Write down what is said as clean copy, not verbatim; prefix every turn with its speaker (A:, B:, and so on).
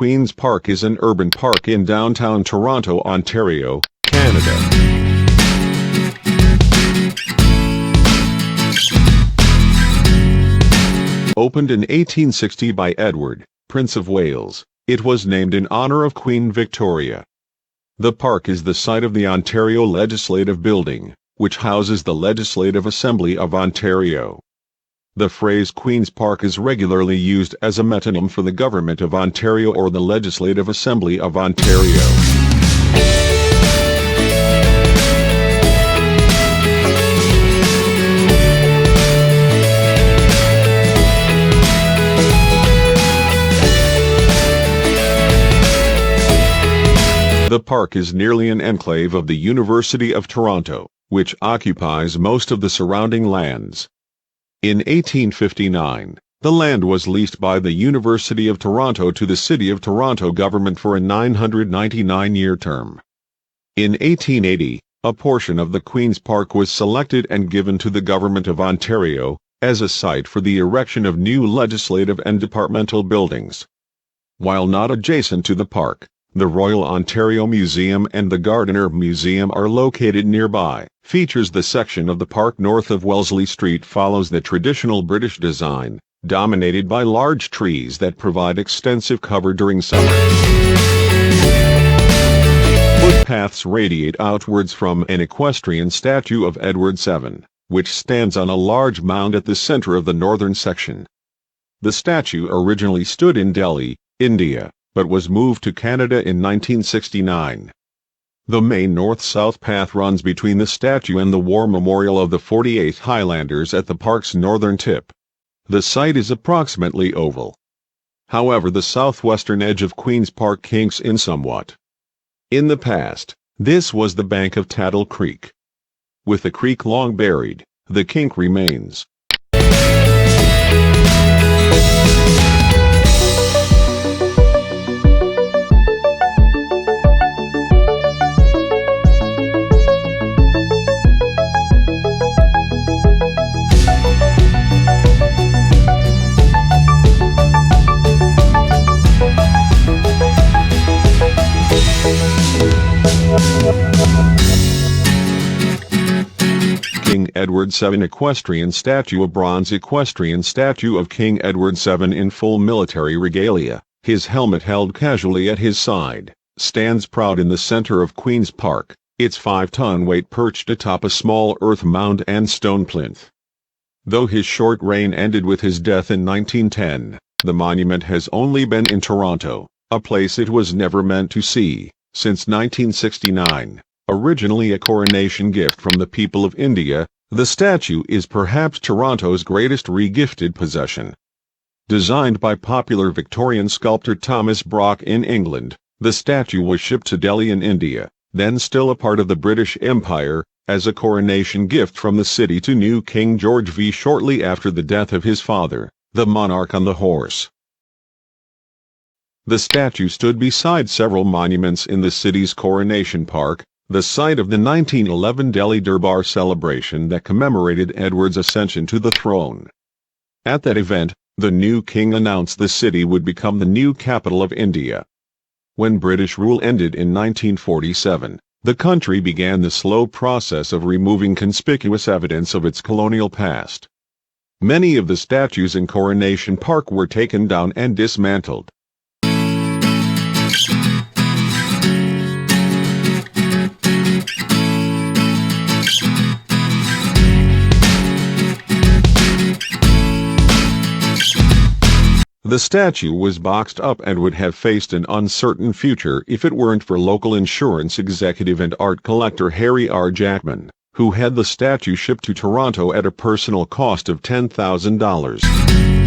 A: Queen's Park is an urban park in downtown Toronto, Ontario, Canada. Opened in 1860 by Edward, Prince of Wales, it was named in honor of Queen Victoria. The park is the site of the Ontario Legislative Building, which houses the Legislative Assembly of Ontario. The phrase Queen's Park is regularly used as a metonym for the Government of Ontario or the Legislative Assembly of Ontario. The park is nearly an enclave of the University of Toronto, which occupies most of the surrounding lands. In 1859, the land was leased by the University of Toronto to the City of Toronto government for a 999-year term. In 1880, a portion of the Queen's Park was selected and given to the Government of Ontario as a site for the erection of new legislative and departmental buildings. While not adjacent to the park, the Royal Ontario Museum and the Gardiner Museum are located nearby. Features the section of the park north of Wellesley Street follows the traditional British design, dominated by large trees that provide extensive cover during summer. Footpaths radiate outwards from an equestrian statue of Edward VII, which stands on a large mound at the center of the northern section. The statue originally stood in Delhi, India, but was moved to Canada in 1969. The main north-south path runs between the statue and the War Memorial of the 48th Highlanders at the park's northern tip. The site is approximately oval. However, the southwestern edge of Queen's Park kinks in somewhat. In the past, this was the bank of Tattle Creek. With the creek long buried, the kink remains. King Edward VII equestrian statue. A bronze equestrian statue of King Edward VII in full military regalia, his helmet held casually at his side, stands proud in the center of Queen's Park, its 5-ton weight perched atop a small earth mound and stone plinth. Though his short reign ended with his death in 1910, the monument has only been in Toronto, a place it was never meant to see, since 1969. Originally a coronation gift from the people of India, the statue is perhaps Toronto's greatest re-gifted possession. Designed by popular Victorian sculptor Thomas Brock in England, the statue was shipped to Delhi in India, then still a part of the British Empire, as a coronation gift from the city to new King George V shortly after the death of his father, the monarch on the horse. The statue stood beside several monuments in the city's Coronation Park, the site of the 1911 Delhi Durbar celebration that commemorated Edward's ascension to the throne. At that event, the new king announced the city would become the new capital of India. When British rule ended in 1947, the country began the slow process of removing conspicuous evidence of its colonial past. Many of the statues in Coronation Park were taken down and dismantled. The statue was boxed up and would have faced an uncertain future if it weren't for local insurance executive and art collector Harry R. Jackman, who had the statue shipped to Toronto at a personal cost of $10,000.